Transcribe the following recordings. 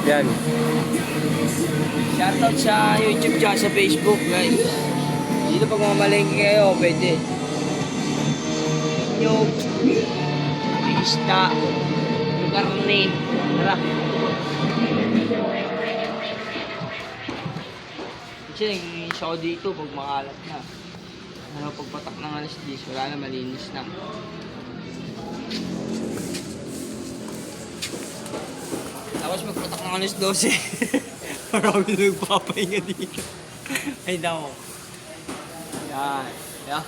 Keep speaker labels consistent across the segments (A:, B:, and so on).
A: Yan.
B: Shoutout sa YouTube tsaka sa Facebook, guys. Dito pag mamalengke kayo, pwede. Yung isda, yung karne. Tara. Kasi nag-inis ako dito pag makalat na. Ano, pagpatak ng alas 10, wala na, malinis na. Tapos magpatak ng alas 12. Marami na nagpapahinga dito. Ay, damo. Yan. Yan.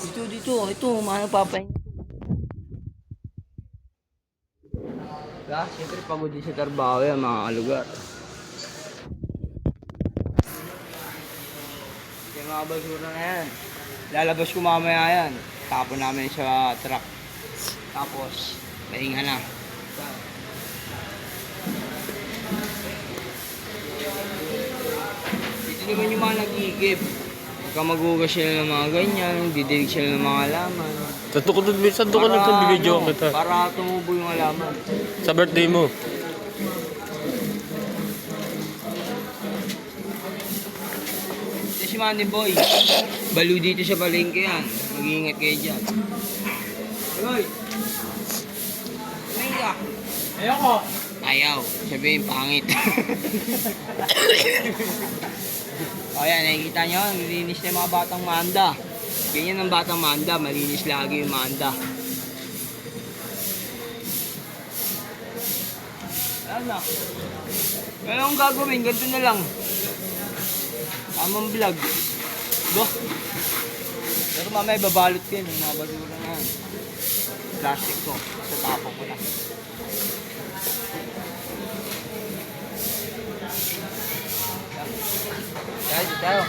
B: Dito. Ito, mga nagpapahinga. Siyempre pagod din sa trabaho yan, mga kalugar. Yung mga basura na yan. Lalabas ko mamaya yan. Tapon namin sa truck. Tapos, pahinga na. Dito naman yung mga nag-iigib. Pagka magugas sila ng mga ganyan, didilig sila ng mga halaman.
A: Saan ko lang bibidyo kita?
B: Para tumubo yung halaman.
A: Sa birthday mo.
B: Ito si Manny Boy. Balo dito sa palengke yan. Mag-iingat kayo dyan. Hoy! Kumain ka? Ayoko. Ayaw. Sabihin, pangit. O yan, nakikita nyo, nilinis na yung mga batang manda. Ganyan ang batang manda, malinis lagi yung manda. Ayan na. Kaya akong gagawin, ganito na lang. Tamang vlog. Go. Pero mamaya babalot ko yun, yung mga basura na yan. Plastic ko, sa tapong ko na. Tayo.